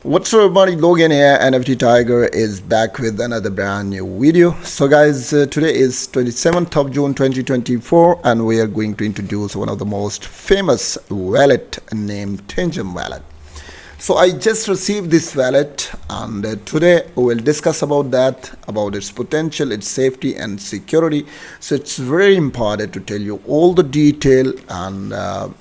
What's up everybody, Logan here. NFT Tiger is back with another brand new video. So guys, today is 27th of June 2024 and we are going to introduce one of the most famous wallet named Tangem Wallet. So I just received this wallet and today we will discuss about that, about its potential, its safety and security. So it's very important to tell you all the detail, and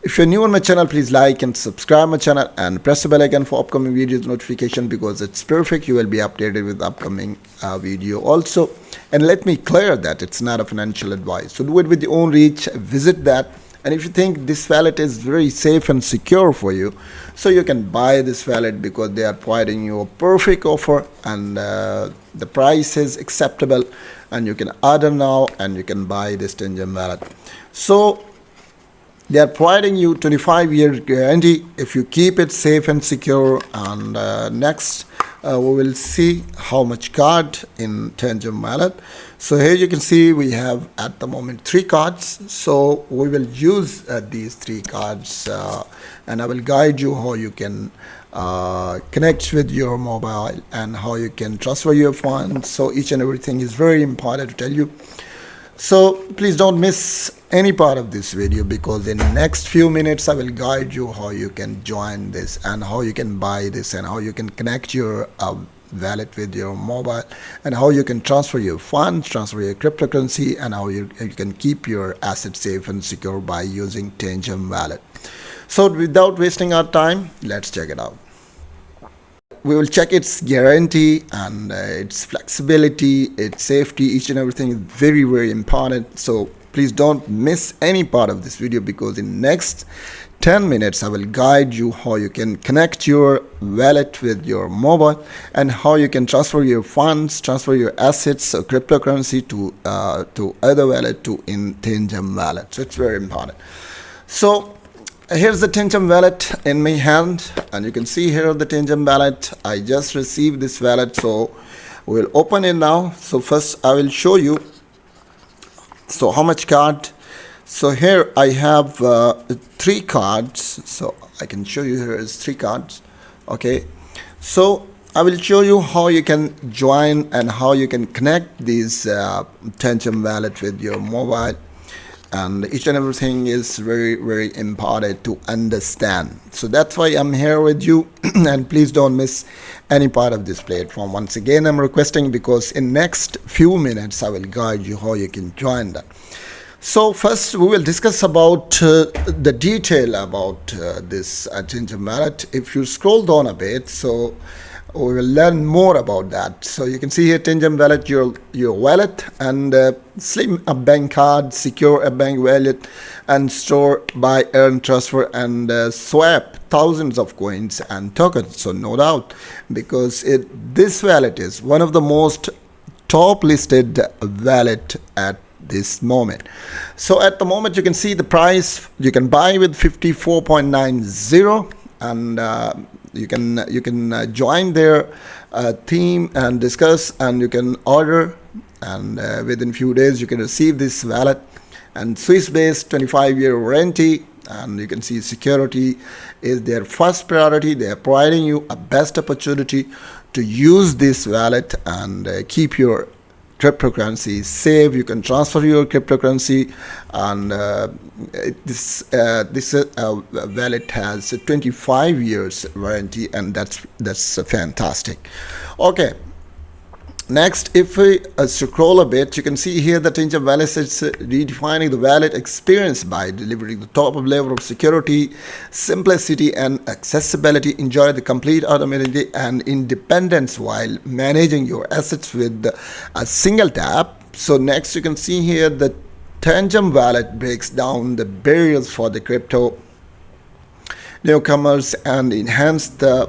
if you're new on my channel, please like and subscribe my channel and press the bell icon for upcoming videos notification, because it's perfect. You will be updated with upcoming video also. And let me clear that it's not a financial advice. So do it with your own reach, visit that. And if you think this wallet is very safe and secure for you, so you can buy this wallet because they are providing you a perfect offer and the price is acceptable, and you can order now and you can buy this Tangem wallet. So they are providing you 25-year guarantee if you keep it safe and secure. And next we will see how much card in Tangem Wallet. So here you can see we have at the moment 3 cards. So we will use these 3 cards and I will guide you how you can connect with your mobile and how you can transfer your funds. So each and everything is very important to tell you. So please don't miss any part of this video, because in the next few minutes I will guide you how you can join this and how you can buy this and how you can connect your wallet with your mobile and how you can transfer your funds, transfer your cryptocurrency, and how you can keep your assets safe and secure by using Tangem Wallet. So without wasting our time, let's check it out. We will check its guarantee and its flexibility, its safety. Each and everything is very, very important. So please don't miss any part of this video, because in next 10 minutes I will guide you how you can connect your wallet with your mobile and how you can transfer your funds, transfer your assets or cryptocurrency to other wallet to in Tangem Wallet. So it's very important. So here's the Tangem Wallet in my hand, and you can see here the Tangem Wallet. I just received this wallet, so we'll open it now. So first I will show you so how much card. So here I have 3 cards, so I can show you. Here is 3 cards. Okay, so I will show you how you can join and how you can connect these Tangem Wallet with your mobile. And each and everything is very, very important to understand. So that's why I'm here with you. And please don't miss any part of this platform. Once again, I'm requesting, because in next few minutes I will guide you how you can join that. So first we will discuss about the detail about this Tangem Wallet. If you scroll down a bit, so we will learn more about that. So you can see here Tangem Wallet, your wallet, and slim a bank card, secure a bank wallet, and store, buy, earn, transfer, and swap thousands of coins and tokens. So no doubt, because this wallet is one of the most top listed wallet at this moment. So at the moment you can see the price. You can buy with 54.90, and you can join their theme and discuss, and you can order, and within few days you can receive this wallet. And Swiss based 25-year warranty, and you can see security is their first priority. They are providing you a best opportunity to use this wallet and keep your cryptocurrency safe. You can transfer your cryptocurrency, and this wallet has a 25 years warranty, and that's fantastic. Okay, next if we scroll a bit, you can see here that Tangem Wallet is redefining the wallet experience by delivering the top level of security, simplicity, and accessibility. Enjoy the complete autonomy and independence while managing your assets with a single tap. So next you can see here that Tangem Wallet breaks down the barriers for the crypto newcomers and enhance the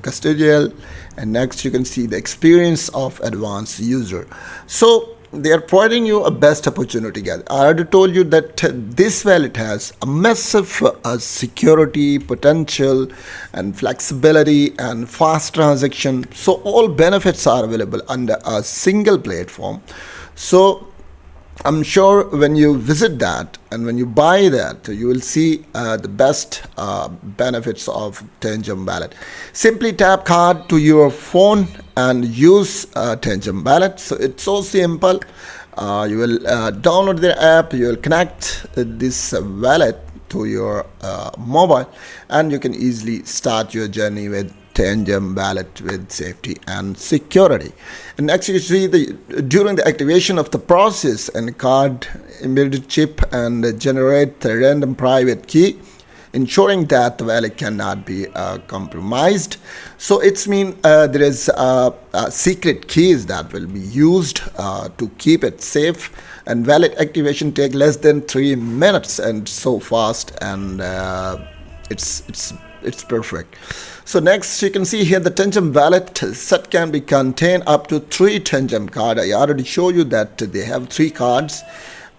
custodial. And next you can see the experience of advanced user. So they are providing you a best opportunity, guys. I already told you that this wallet has a massive security potential and flexibility and fast transaction. So all benefits are available under a single platform. So I'm sure when you visit that and when you buy that, you will see the best benefits of Tangem Wallet. Simply tap card to your phone and use Tangem Wallet. So it's so simple. You will download the app, you will connect this wallet to your mobile, and you can easily start your journey with Tangem Wallet with safety and security. And next you see during the activation of the process and card embedded chip and generate a random private key, ensuring that the wallet cannot be compromised. So it's mean there is secret keys that will be used to keep it safe, and wallet activation take less than 3 minutes, and so fast, and it's perfect. So next you can see here the Tangem wallet set can be contain up to 3 Tangem card. I already showed you that they have 3 cards.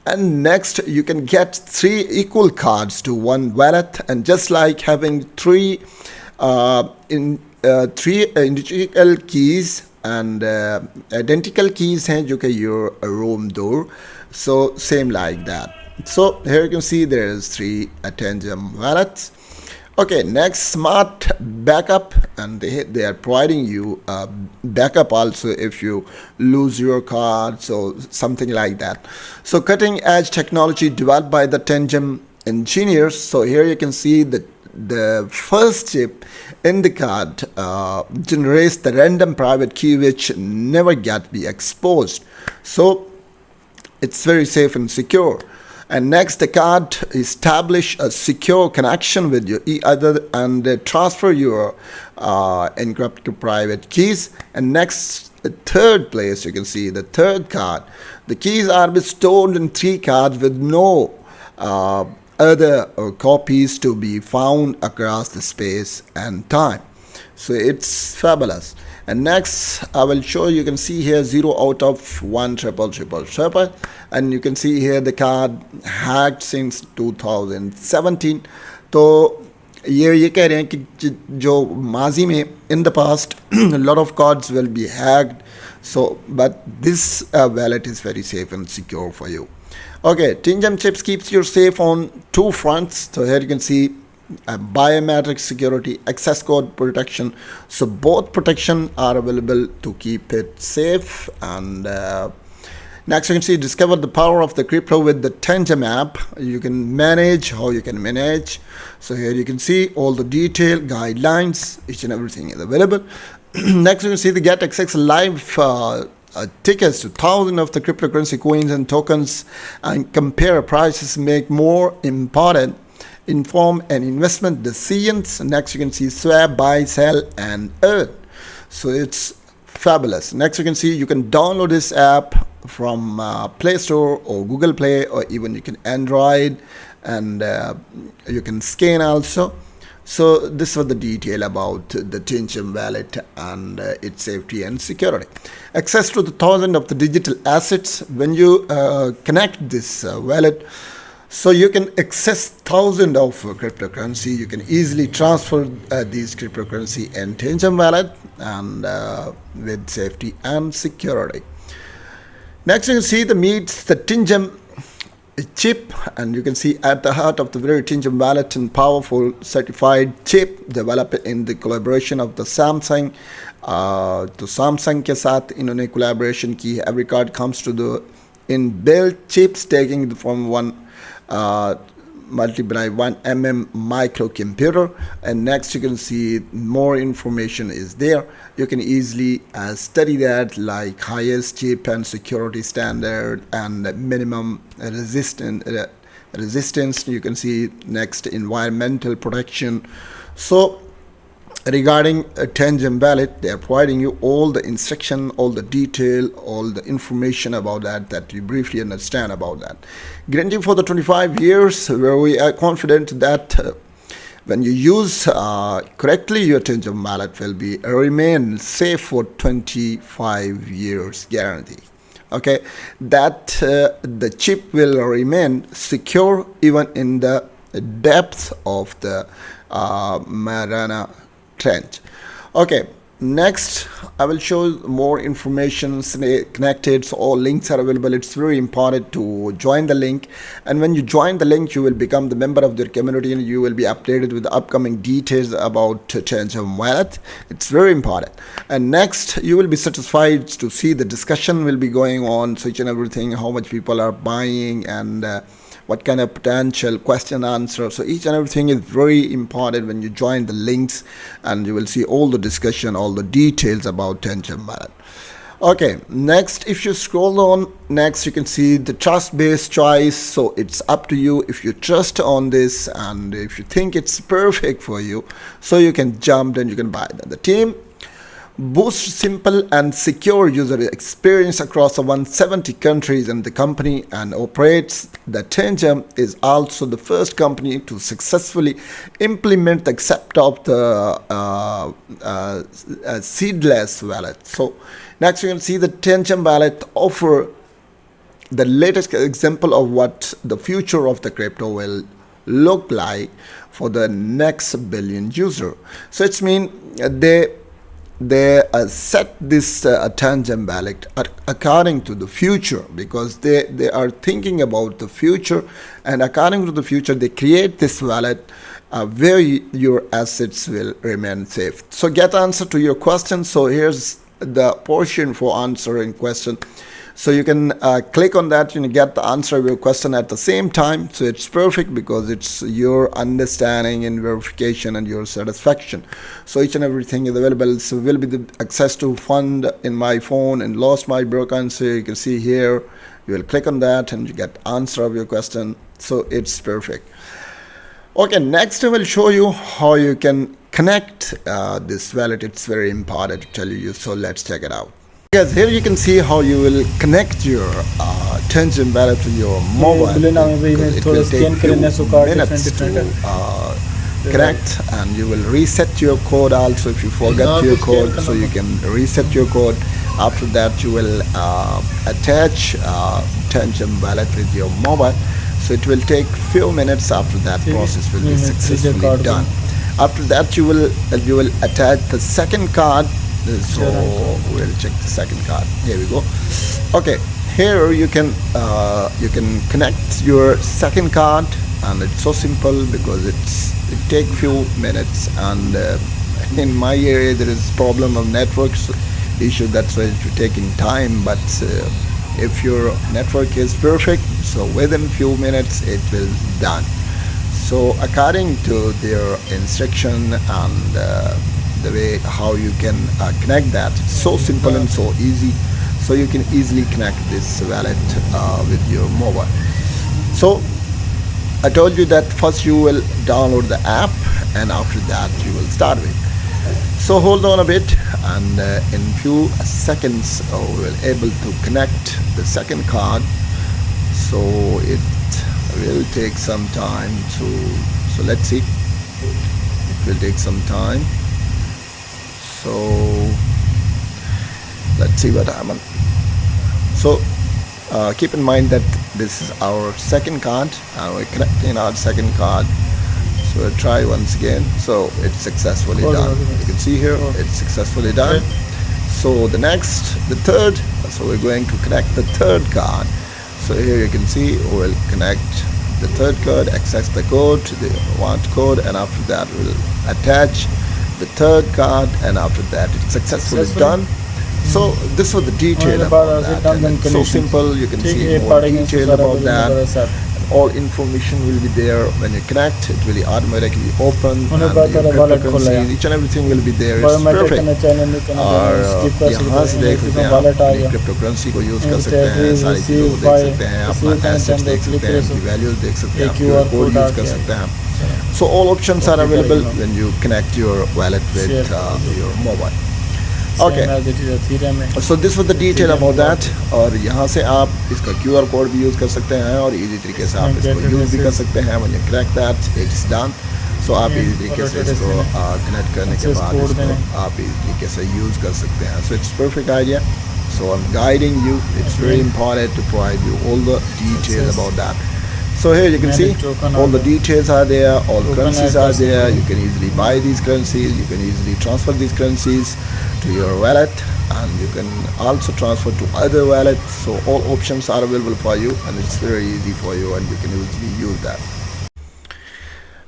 And next you can get 3 equal cards to one wallet, and just like having 3 identical keys and identical keys हैं जो कि your room door, so same like that. So here you can see there is 3 Tangem wallets. Okay, next smart backup, and they are providing you backup also if you lose your card, so something like that. So cutting edge technology developed by the Tangem engineers. So here you can see that the first chip in the card generates the random private key which never get be exposed. So it's very safe and secure. And next, the card establish a secure connection with your other and transfer your encrypted private keys. And next, the third place, you can see the third card. The keys are stored in 3 cards with no other copies to be found across the space and time. So it's fabulous. And next I will show you can see here 0 out of 1 triple triple triple, and you can see here the card hacked since 2017. तो ये कह रहे हैं कि जो माजी में in the past a lot of cards will be hacked, so but this wallet is very safe and secure for you. Okay, Tangem chips keeps you safe on 2 fronts. So here you can see biometric security, access code protection. So both protection are available to keep it safe. And next you can see discover the power of the crypto with the Tangem app. You can manage how you can manage. So here you can see all the detail guidelines, each and everything is available. Next you can see the get access live tickets to thousands of the cryptocurrency coins and tokens, and compare prices, make more important inform and investment decisions. Next you can see swap, buy, sell and earn. So it's fabulous. Next you can see you can download this app from Play Store or Google Play, or even you can Android, and you can scan also. So this was the detail about the Tangem wallet and its safety and security. Access to the thousands of the digital assets. When you connect this wallet, so you can access thousands of cryptocurrency. You can easily transfer these cryptocurrency in Tangem wallet, and with safety and security. Next you can see the Tangem chip, and you can see at the heart of the very Tangem wallet and powerful certified chip developed in the collaboration of the Samsung. तो Samsung के साथ इन्होंने collaboration की है. Every card comes to the inbuilt chips taking the form one multiply 1 mm microcomputer. And next you can see more information is there. You can easily study that, like highest chip and security standard and minimum resistance. You can see next environmental protection. So regarding a Tangem wallet, they are providing you all the instruction, all the detail, all the information about that you briefly understand about that. Guarantee for the 25 years, where we are confident that when you use correctly, your Tangem wallet will be remain safe for 25 years guarantee. Okay, that the chip will remain secure even in the depth of the Mariana trench. Okay, next I will show more information connected, so all links are available. It's very important to join the link, and when you join the link you will become the member of their community and you will be updated with the upcoming details about Tangem Wallet. It's very important. And next you will be satisfied to see the discussion will be going on, so each and everything, how much people are buying and what kind of potential question answer. So each and everything is very important when you join the links, and you will see all the discussion, all the details about Tangem Wallet. Okay, next if you scroll on, next you can see the trust based choice. So it's up to you if you trust on this and if you think it's perfect for you, so you can jump and you can buy that. The team boosts simple and secure user experience across 170 countries, and the company and operates the Tangem is also the first company to successfully implement the accept of the seedless wallet. So next you can see the Tangem wallet offer the latest example of what the future of the crypto will look like for the next billion user. So it's mean they set this Tangem wallet according to the future, because they are thinking about the future, and according to the future they create this wallet where your assets will remain safe. So get answer to your question. So here's the portion for answering question. So you can click on that and you get the answer of your question at the same time. So it's perfect because it's your understanding and verification and your satisfaction. So each and everything is available. So will be the access to fund in my phone and lost my broken. So you can see here, you will click on that and you get answer of your question. So it's perfect. Okay, next I will show you how you can connect this wallet. It's very important to tell you. So let's check it out. Guys, here you can see how you will connect your Tangem wallet to your mobile. It will take few minutes to connect, and you will reset your code also if you forget your code, so you can reset your code. After that you will attach Tangem wallet with your mobile, so it will take few minutes. After that process will be successfully done. After that you will attach the second card. So we'll check the second card. Here we go. Okay, here you can connect your second card, and it's so simple because it take few minutes, and in my area there is problem of networks issue, that's why it's taking time. But if your network is perfect, so within few minutes it will done. So according to their instruction and the way how you can connect that, it's so simple and so easy. So you can easily connect this wallet with your mobile. So I told you that first you will download the app, and after that you will start with. So hold on a bit, and in few seconds we will able to connect the second card. So it will take some time to, so let's see, it will take some time. So let's see what happens. So keep in mind that this is our second card, and we're connecting our second card. So we'll try once again. So it's successfully done. You can see here it's successfully done. So the third, so we're going to connect the third card. So here you can see we'll connect the third card, access the code, the want code, and after that we'll attach the third card, and after that it's successfully done. So this was the detail about that, and it's so simple. You can see more detail about that. All information will be there. When you connect, it will automatically open, and your cryptocurrencies, each and everything will be there. It's perfect. और यहाँ से देख सकते हैं आप cryptocurrency को use कर सकते हैं, सारी चीज़ों को देख सकते हैं, अपना assets देख सकते हैं, उनकी values देख सकते हैं, QR code use कर सकते हैं. So all options are available when you connect your wallet with your mobile. Okay, so this was the detail about that. और यहाँ से आप इसका QR code भी यूज़ कर सकते हैं, और इजी तरीके से आप इसको यूज़ भी कर सकते हैं. When you connect that, it's done. So आप इजी तरीके से इसको कनेक्ट करने के बाद इसको आप इजी तरीके से यूज़ कर सकते हैं. So it's perfect idea. So I'm guiding you. It's very important to provide you all the details about that. So here you can see token all the order. details are there, all Token currencies are address there. info. You can easily buy these currencies, you can easily transfer these currencies to your wallet, and you can also transfer to other wallets. So all options are available for you, and it's very easy for you, and you can easily use that.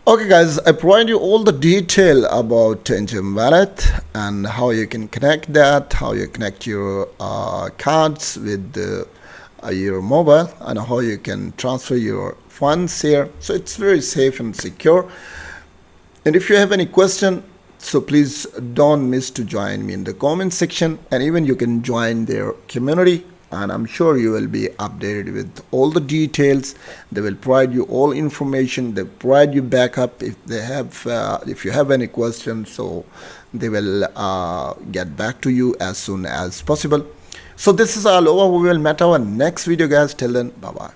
Okay guys, I provide you all the detail about Tangem Wallet and how you can connect that, how you connect your cards with your mobile, and how you can transfer your funds here. So it's very safe and secure. And if you have any question, so please don't miss to join me in the comment section, and even you can join their community, and I'm sure you will be updated with all the details. They will provide you all information. They provide you backup if they have if you have any questions, so they will get back to you as soon as possible. So this is all over. We will meet our next video guys. Till then, bye bye.